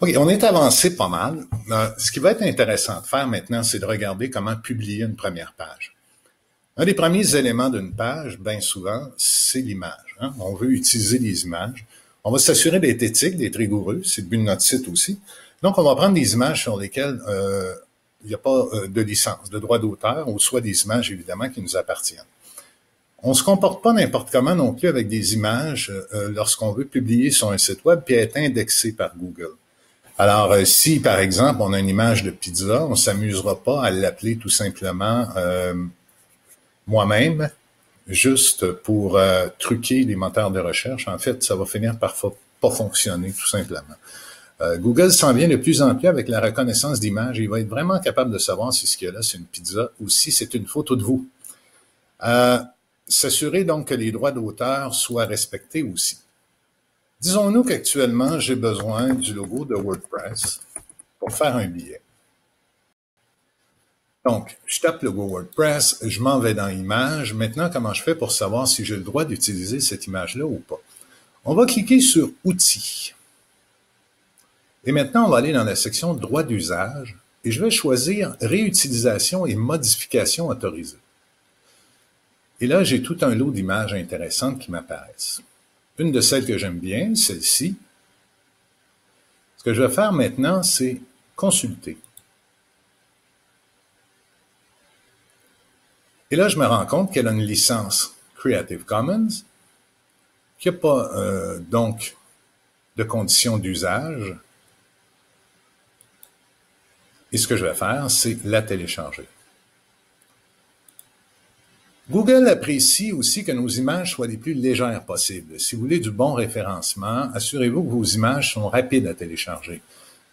OK, on est avancé pas mal. Ce qui va être intéressant de faire maintenant, c'est de regarder comment publier une première page. Un des premiers éléments d'une page, bien souvent, c'est l'image. Hein? On veut utiliser les images. On va s'assurer d'être éthique, d'être rigoureux. C'est le but de notre site aussi. Donc, on va prendre des images sur lesquelles il n'y a pas de licence, de droit d'auteur, ou soit des images, évidemment, qui nous appartiennent. On ne se comporte pas n'importe comment non plus avec des images lorsqu'on veut publier sur un site web puis être indexé par Google. Alors, si, par exemple, on a une image de pizza, on ne s'amusera pas à l'appeler tout simplement moi-même, juste pour truquer les moteurs de recherche. En fait, ça va finir par pas fonctionner, tout simplement. Google s'en vient de plus en plus avec la reconnaissance d'images. Il va être vraiment capable de savoir si ce qu'il y a là, c'est une pizza ou si c'est une photo de vous. S'assurer donc que les droits d'auteur soient respectés aussi. Disons-nous qu'actuellement, j'ai besoin du logo de WordPress pour faire un billet. Donc, je tape le logo WordPress, je m'en vais dans Images. Maintenant, comment je fais pour savoir si j'ai le droit d'utiliser cette image-là ou pas? On va cliquer sur Outils. Et maintenant, on va aller dans la section Droits d'usage et je vais choisir Réutilisation et modification autorisée. Et là, j'ai tout un lot d'images intéressantes qui m'apparaissent. Une de celles que j'aime bien, celle-ci. Ce que je vais faire maintenant, c'est consulter. Et là, je me rends compte qu'elle a une licence Creative Commons, qu'il n'y a pas donc de conditions d'usage. Et ce que je vais faire, c'est la télécharger. Google apprécie aussi que nos images soient les plus légères possibles. Si vous voulez du bon référencement, assurez-vous que vos images sont rapides à télécharger.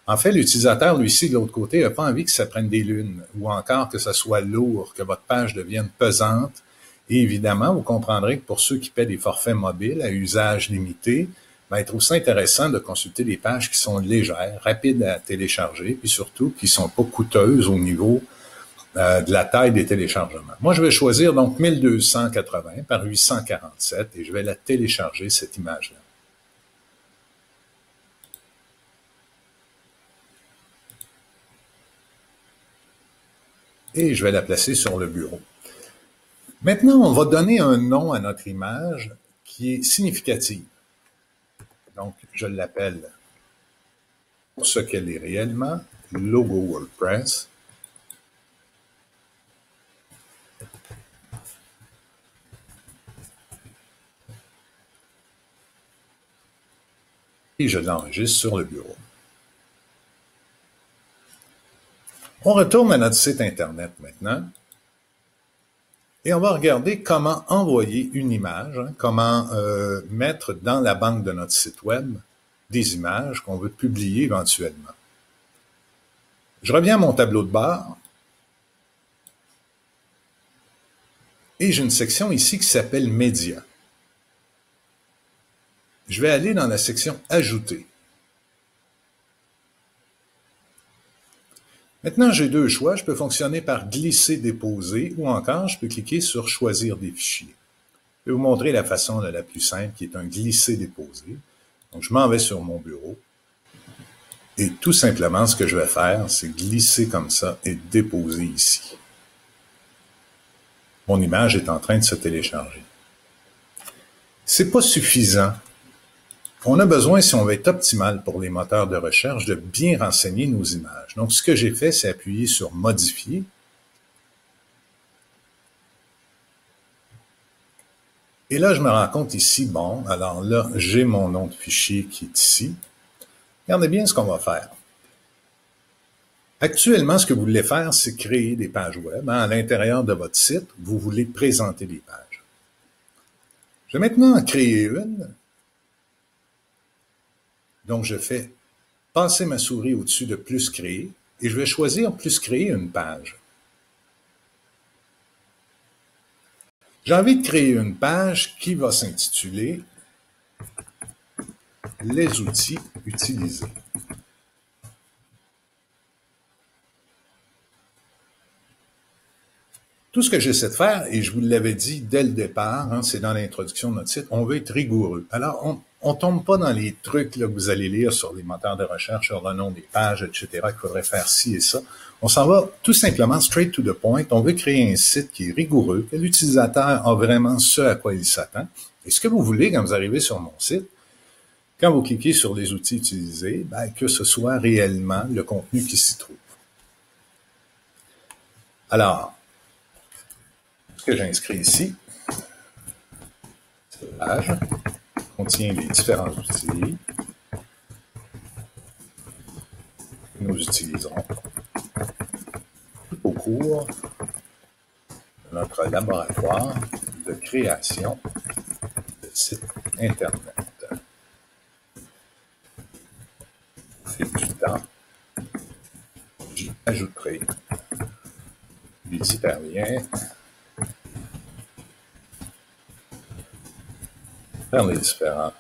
En fait, l'utilisateur, lui, ici, de l'autre côté, n'a pas envie que ça prenne des lunes ou encore que ça soit lourd, que votre page devienne pesante. Et évidemment, vous comprendrez que pour ceux qui paient des forfaits mobiles à usage limité, il trouve ça intéressant de consulter des pages qui sont légères, rapides à télécharger, puis surtout qui ne sont pas coûteuses au niveau de la taille des téléchargements. Moi, je vais choisir donc 1280 par 847 et je vais la télécharger, cette image-là. Et je vais la placer sur le bureau. Maintenant, on va donner un nom à notre image qui est significatif. Donc, je l'appelle pour ce qu'elle est réellement, logo WordPress. Et je l'enregistre sur le bureau. On retourne à notre site Internet maintenant. Et on va regarder comment envoyer une image, comment mettre dans la banque de notre site web des images qu'on veut publier éventuellement. Je reviens à mon tableau de bord et j'ai une section ici qui s'appelle Médias. Je vais aller dans la section Ajouter. Maintenant, j'ai deux choix. Je peux fonctionner par glisser-déposer ou encore je peux cliquer sur Choisir des fichiers. Je vais vous montrer la façon la plus simple qui est un glisser-déposer. Donc, je m'en vais sur mon bureau et tout simplement, ce que je vais faire, c'est glisser comme ça et déposer ici. Mon image est en train de se télécharger. C'est pas suffisant. On a besoin, si on veut être optimal pour les moteurs de recherche, de bien renseigner nos images. Donc, ce que j'ai fait, c'est appuyer sur Modifier. Et là, je me rends compte ici, bon, alors là, j'ai mon nom de fichier qui est ici. Regardez bien ce qu'on va faire. Actuellement, ce que vous voulez faire, c'est créer des pages web. À l'intérieur de votre site, vous voulez présenter des pages. Je vais maintenant en créer une. Donc, je fais passer ma souris au-dessus de Plus créer et je vais choisir Plus créer une page. J'ai envie de créer une page qui va s'intituler « Les outils utilisés ». Tout ce que j'essaie de faire, et je vous l'avais dit dès le départ, c'est dans l'introduction de notre site, on veut être rigoureux. Alors, on tombe pas dans les trucs là, que vous allez lire sur les moteurs de recherche, sur le nom des pages, etc., qu'il faudrait faire ci et ça. On s'en va tout simplement straight to the point. On veut créer un site qui est rigoureux, que l'utilisateur a vraiment ce à quoi il s'attend. Et ce que vous voulez quand vous arrivez sur mon site, quand vous cliquez sur les outils utilisés, ben, que ce soit réellement le contenu qui s'y trouve. Alors, ce que j'inscris ici, cette page contient les différents outils que nous utiliserons tout au cours de notre laboratoire de création de sites Internet. Au fil du temps, j'y ajouterai des hyperliens vers les différents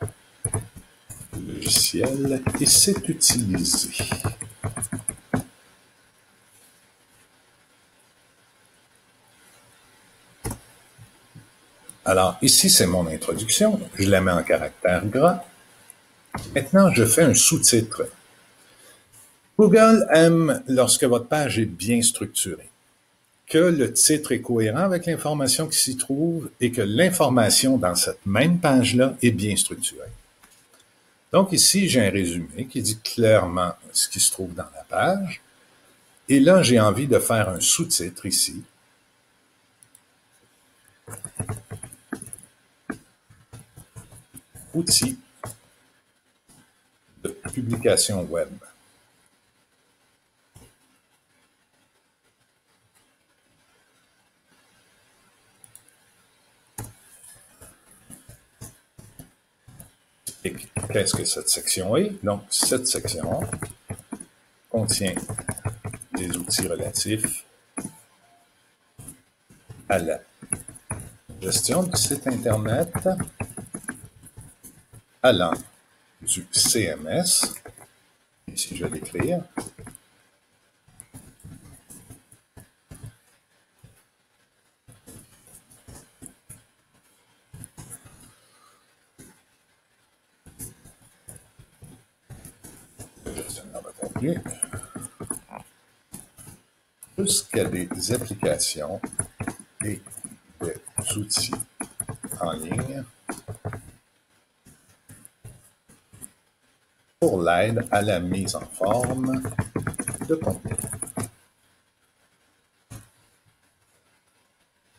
logiciels et sites utilisés. Alors, ici, c'est mon introduction. Je la mets en caractère gras. Maintenant, je fais un sous-titre. Google aime lorsque votre page est bien structurée, que le titre est cohérent avec l'information qui s'y trouve et que l'information dans cette même page-là est bien structurée. Donc ici, j'ai un résumé qui dit clairement ce qui se trouve dans la page. Et là, j'ai envie de faire un sous-titre ici. Outils de publication web. Qu'est-ce que cette section est? Donc, cette section contient des outils relatifs à la gestion du site Internet, allant du CMS, ici je vais l'écrire, gestionnaire de contenu, jusqu'à des applications et des outils en ligne pour l'aide à la mise en forme de contenu.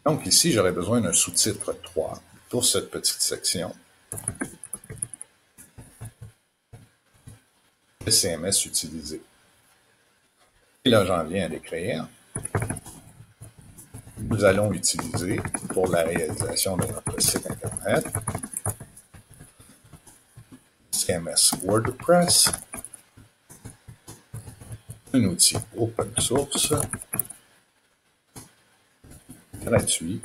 Donc ici, j'aurais besoin d'un sous-titre 3 pour cette petite section. Le CMS utilisé. Et là, j'en viens à l'écrire. Nous allons utiliser pour la réalisation de notre site Internet CMS WordPress, un outil open source, gratuit,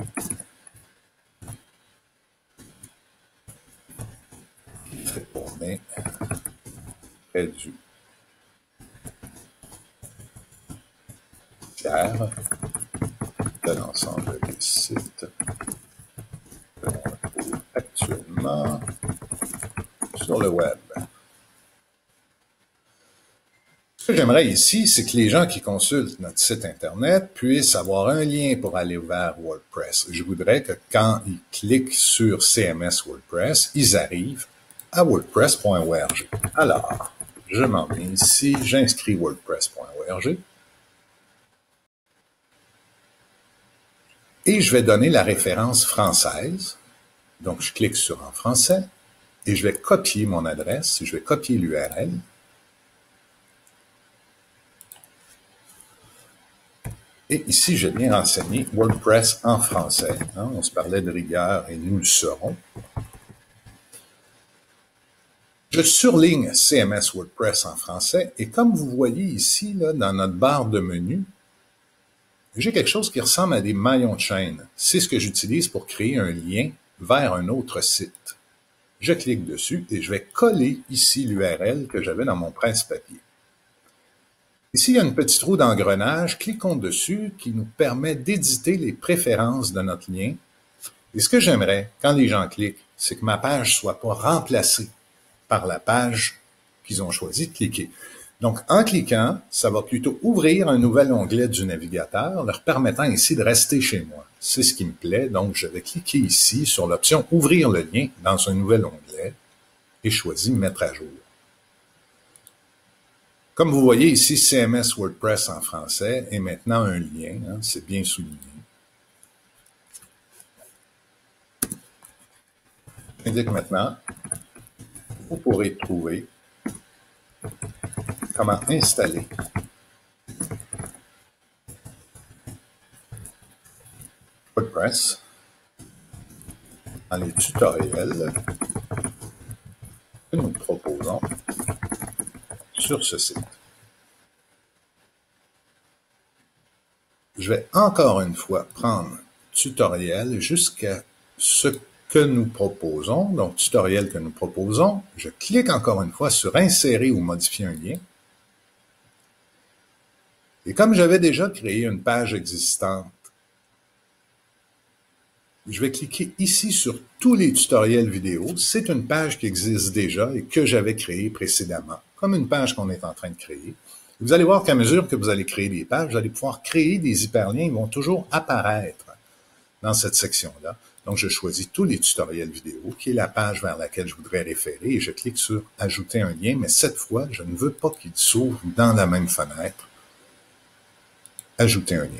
qui fait tourner près du tiers de l'ensemble des sites que l'on trouve actuellement sur le web. Ce que j'aimerais ici, c'est que les gens qui consultent notre site Internet puissent avoir un lien pour aller vers WordPress. Je voudrais que quand ils cliquent sur CMS WordPress, ils arrivent à wordpress.org. Alors, je m'en viens ici, j'inscris wordpress.org et je vais donner la référence française. Donc, je clique sur en français et je vais copier mon adresse, je vais copier l'URL. Et ici, j'ai bien renseigné WordPress en français. On se parlait de rigueur et nous le serons. Je surligne CMS WordPress en français et comme vous voyez ici, là, dans notre barre de menu, j'ai quelque chose qui ressemble à des maillons de chaîne. C'est ce que j'utilise pour créer un lien vers un autre site. Je clique dessus et je vais coller ici l'URL que j'avais dans mon presse-papier. Ici, il y a une petite roue d'engrenage, cliquons dessus, qui nous permet d'éditer les préférences de notre lien. Et ce que j'aimerais, quand les gens cliquent, c'est que ma page ne soit pas remplacée par la page qu'ils ont choisi de cliquer. Donc, en cliquant, ça va plutôt ouvrir un nouvel onglet du navigateur, leur permettant ici de rester chez moi. C'est ce qui me plaît. Donc, je vais cliquer ici sur l'option « Ouvrir le lien » dans un nouvel onglet et choisir « Mettre à jour ». Comme vous voyez ici, CMS WordPress en français est maintenant un lien, hein, c'est bien souligné. J'indique maintenant, vous pourrez trouver comment installer WordPress dans les tutoriels que nous proposons sur ce site. Je vais encore une fois prendre tutoriel jusqu'à ce que nous proposons. Donc, tutoriel que nous proposons. Je clique encore une fois sur insérer ou modifier un lien. Et comme j'avais déjà créé une page existante, je vais cliquer ici sur tous les tutoriels vidéo. C'est une page qui existe déjà et que j'avais créée précédemment, comme une page qu'on est en train de créer. Vous allez voir qu'à mesure que vous allez créer des pages, vous allez pouvoir créer des hyperliens. Ils vont toujours apparaître dans cette section-là. Donc, je choisis tous les tutoriels vidéo, qui est la page vers laquelle je voudrais référer, et je clique sur « Ajouter un lien », mais cette fois, je ne veux pas qu'il s'ouvre dans la même fenêtre. Ajouter un lien.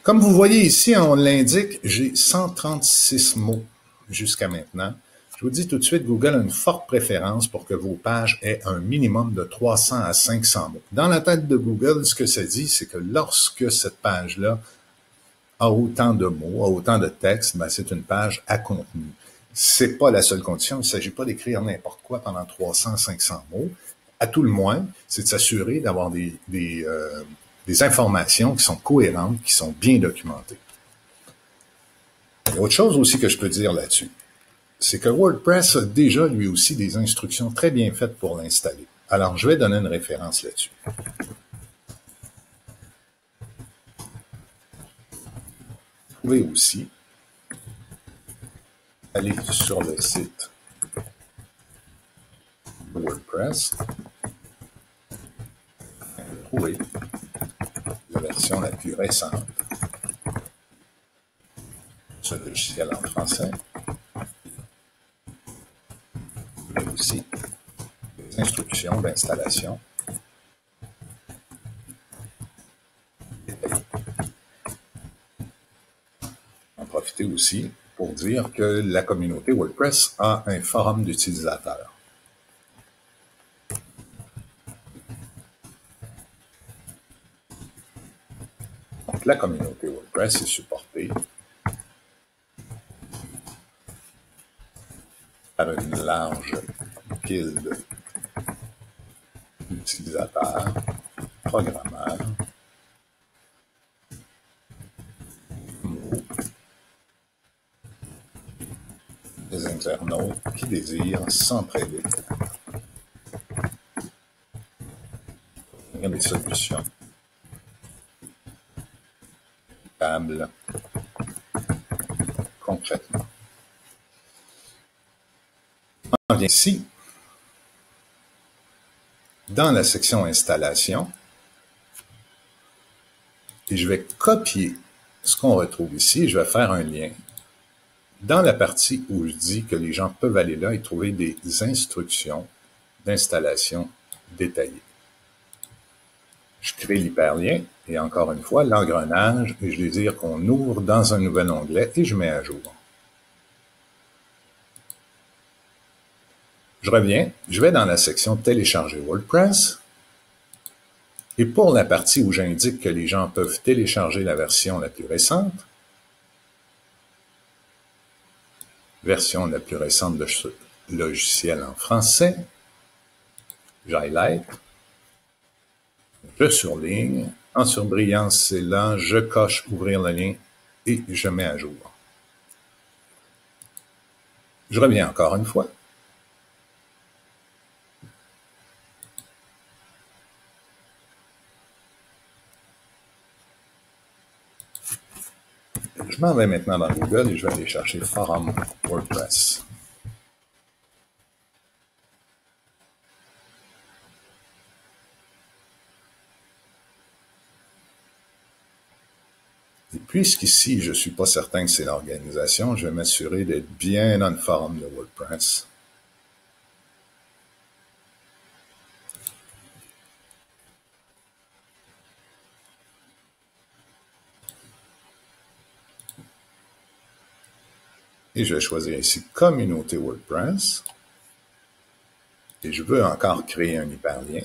Comme vous voyez ici, on l'indique, j'ai 136 mots jusqu'à maintenant. Je vous dis tout de suite, Google a une forte préférence pour que vos pages aient un minimum de 300 à 500 mots. Dans la tête de Google, ce que ça dit, c'est que lorsque cette page-là a autant de mots, a autant de texte, ben c'est une page à contenu. C'est pas la seule condition. Il ne s'agit pas d'écrire n'importe quoi pendant 300, 500 mots. À tout le moins, c'est de s'assurer d'avoir des informations qui sont cohérentes, qui sont bien documentées. Autre chose aussi que je peux dire là-dessus, c'est que WordPress a déjà lui aussi des instructions très bien faites pour l'installer. Alors, je vais donner une référence là-dessus. Vous pouvez aussi aller sur le site WordPress, trouver la version la plus récente, ce logiciel en français, mais aussi des instructions d'installation. En profiter aussi pour dire que la communauté WordPress a un forum d'utilisateurs. Donc, la communauté WordPress est supportée par une large guilde d'utilisateurs, programmeurs, des internautes qui désirent s'entraider des solutions stables concrètement. On vient ici, dans la section installation, et je vais copier ce qu'on retrouve ici. Je vais faire un lien dans la partie où je dis que les gens peuvent aller là et trouver des instructions d'installation détaillées. Je crée l'hyperlien et encore une fois, l'engrenage, et je vais dire qu'on ouvre dans un nouvel onglet et je mets à jour. Je reviens, je vais dans la section télécharger WordPress et pour la partie où j'indique que les gens peuvent télécharger la version la plus récente, de ce logiciel en français, j'highlight, je surligne, en surbrillance c'est là, je coche ouvrir le lien et je mets à jour. Je reviens encore une fois. Je m'en vais maintenant dans Google et je vais aller chercher Forum WordPress. Et puisqu'ici, je ne suis pas certain que c'est l'organisation, je vais m'assurer d'être bien dans le forum de WordPress. Et je vais choisir ici Communauté WordPress. Et je veux encore créer un hyperlien.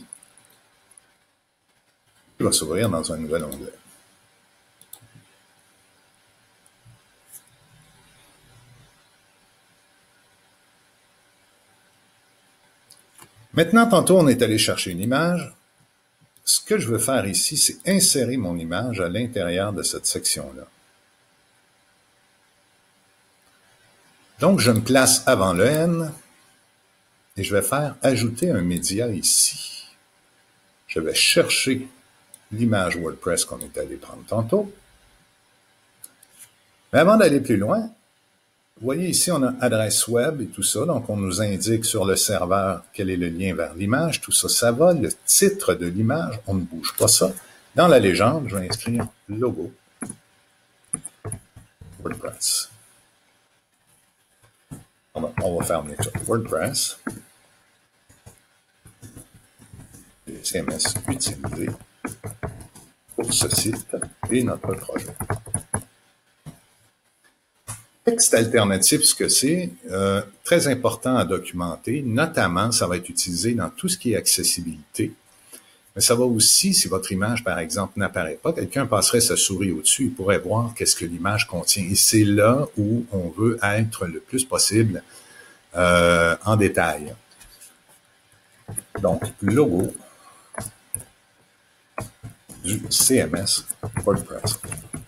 Il va s'ouvrir dans un nouvel onglet. Maintenant, tantôt, on est allé chercher une image. Ce que je veux faire ici, c'est insérer mon image à l'intérieur de cette section-là. Donc, je me place avant le N et je vais faire ajouter un média ici. Je vais chercher l'image WordPress qu'on est allé prendre tantôt. Mais avant d'aller plus loin, vous voyez ici, on a adresse web et tout ça. Donc, on nous indique sur le serveur quel est le lien vers l'image. Tout ça, ça va. Le titre de l'image, on ne bouge pas ça. Dans la légende, je vais inscrire logo WordPress. On va fermer ça. WordPress. Le CMS utilisé pour ce site et notre projet. Texte alternatif, ce que c'est, très important à documenter, notamment, ça va être utilisé dans tout ce qui est accessibilité, mais ça va aussi, si votre image, par exemple, n'apparaît pas, quelqu'un passerait sa souris au-dessus, il pourrait voir qu'est-ce que l'image contient. Et c'est là où on veut être le plus possible en détail. Donc, logo du CMS WordPress.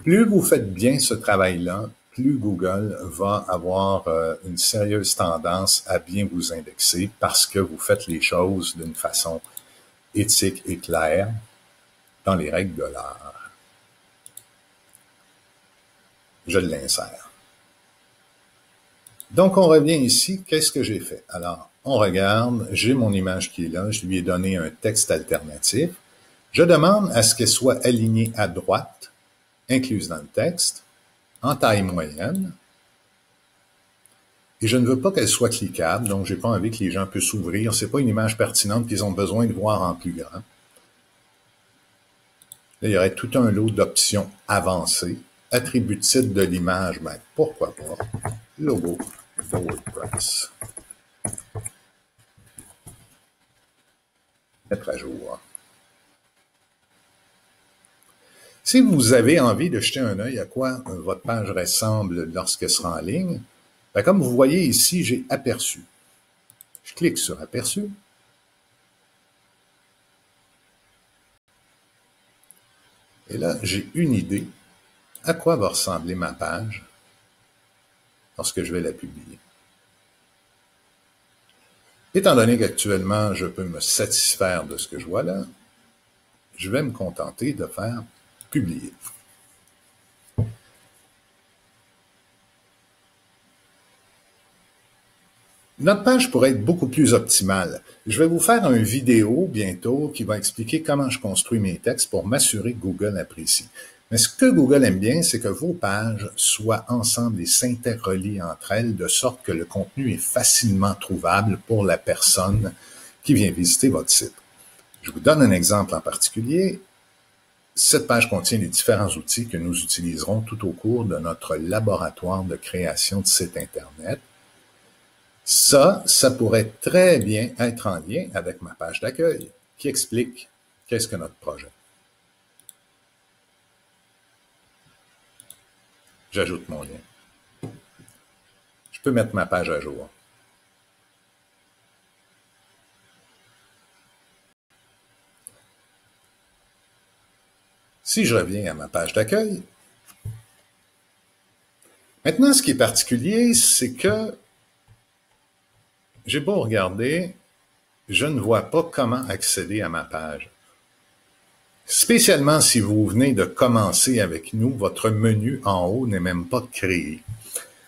Plus vous faites bien ce travail-là, plus Google va avoir une sérieuse tendance à bien vous indexer parce que vous faites les choses d'une façon éthique et claire dans les règles de l'art. Je l'insère. Donc, on revient ici. Qu'est-ce que j'ai fait? Alors, on regarde. J'ai mon image qui est là. Je lui ai donné un texte alternatif. Je demande à ce qu'elle soit alignée à droite, incluse dans le texte, en taille moyenne, et je ne veux pas qu'elle soit cliquable, donc je n'ai pas envie que les gens puissent s'ouvrir. Ce n'est pas une image pertinente qu'ils ont besoin de voir en plus grand. Là, il y aurait tout un lot d'options avancées. Attribut de titre de l'image, ben, pourquoi pas. Logo de WordPress. Mettre à jour. Si vous avez envie de jeter un œil à quoi votre page ressemble lorsqu'elle sera en ligne, ben comme vous voyez ici, j'ai aperçu. Je clique sur aperçu. Et là, j'ai une idée à quoi va ressembler ma page lorsque je vais la publier. Étant donné qu'actuellement, je peux me satisfaire de ce que je vois là, je vais me contenter de faire publier. Notre page pourrait être beaucoup plus optimale. Je vais vous faire une vidéo bientôt qui va expliquer comment je construis mes textes pour m'assurer que Google apprécie. Mais ce que Google aime bien, c'est que vos pages soient ensemble et s'interrelient entre elles de sorte que le contenu est facilement trouvable pour la personne qui vient visiter votre site. Je vous donne un exemple en particulier. Cette page contient les différents outils que nous utiliserons tout au cours de notre laboratoire de création de sites Internet. Ça pourrait très bien être en lien avec ma page d'accueil qui explique qu'est-ce que notre projet. J'ajoute mon lien. Je peux mettre ma page à jour. Si je reviens à ma page d'accueil, maintenant, ce qui est particulier, c'est que j'ai beau regarder, je ne vois pas comment accéder à ma page. Spécialement si vous venez de commencer avec nous, votre menu en haut n'est même pas créé.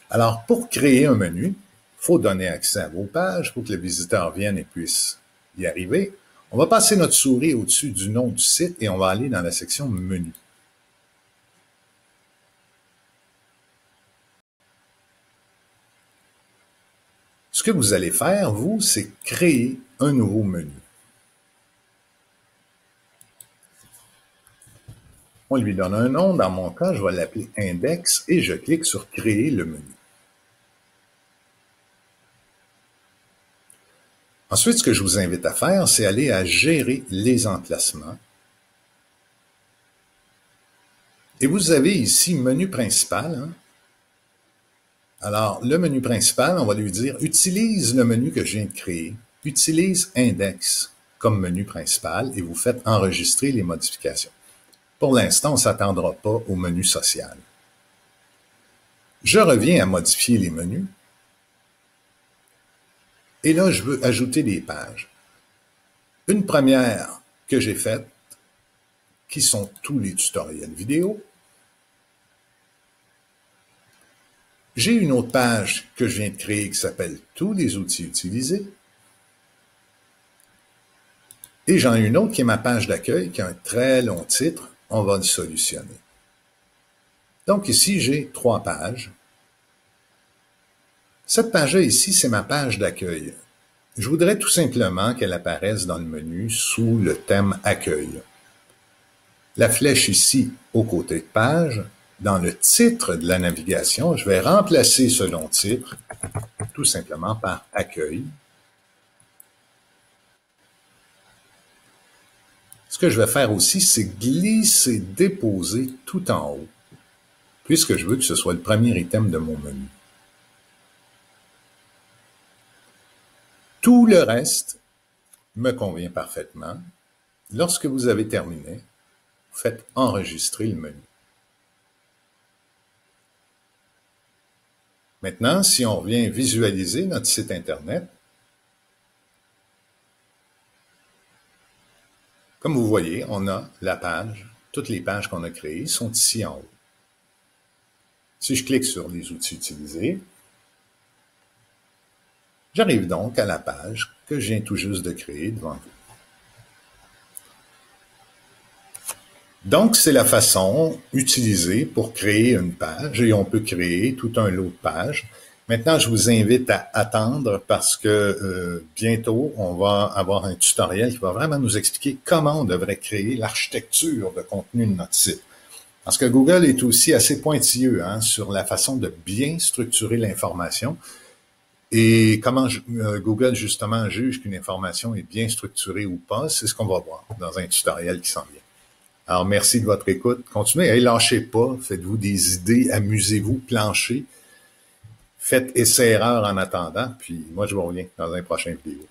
Alors, pour créer un menu, il faut donner accès à vos pages, il faut que le visiteur vienne et puisse y arriver. On va passer notre souris au-dessus du nom du site et on va aller dans la section Menu. Ce que vous allez faire, vous, c'est créer un nouveau menu. On lui donne un nom. Dans mon cas, je vais l'appeler Index et je clique sur Créer le menu. Ensuite, ce que je vous invite à faire, c'est aller à Gérer les emplacements. Et vous avez ici Menu principal. Hein? Alors, le menu principal, on va lui dire « Utilise le menu que je viens de créer. Utilise Index comme menu principal et vous faites enregistrer les modifications. » Pour l'instant, on ne s'attendra pas au menu social. Je reviens à modifier les menus. Et là, je veux ajouter des pages. Une première que j'ai faite, qui sont tous les tutoriels vidéo. J'ai une autre page que je viens de créer qui s'appelle « Tous les outils utilisés ». Et j'en ai une autre qui est ma page d'accueil, qui a un très long titre. On va le solutionner. Donc ici, j'ai 3 pages. Cette page-là ici, c'est ma page d'accueil. Je voudrais tout simplement qu'elle apparaisse dans le menu sous le thème « Accueil ». La flèche ici, au côté de page, dans le titre de la navigation, je vais remplacer ce long titre tout simplement par « Accueil ». Ce que je vais faire aussi, c'est glisser, déposer tout en haut, puisque je veux que ce soit le premier item de mon menu. Tout le reste me convient parfaitement. Lorsque vous avez terminé, vous faites enregistrer le menu. Maintenant, si on vient visualiser notre site Internet, comme vous voyez, on a la page, toutes les pages qu'on a créées sont ici en haut. Si je clique sur les outils utilisés, j'arrive donc à la page que je viens tout juste de créer devant vous. Donc, c'est la façon utilisée pour créer une page et on peut créer tout un lot de pages. Maintenant, je vous invite à attendre parce que bientôt, on va avoir un tutoriel qui va vraiment nous expliquer comment on devrait créer l'architecture de contenu de notre site. Parce que Google est aussi assez pointilleux sur la façon de bien structurer l'information et comment Google, justement, juge qu'une information est bien structurée ou pas. C'est ce qu'on va voir dans un tutoriel qui s'en vient. Alors, merci de votre écoute. Continuez, lâchez pas, faites-vous des idées, amusez-vous, planchez. Faites essai-erreur en attendant, puis moi, je vous reviens dans un prochain vidéo.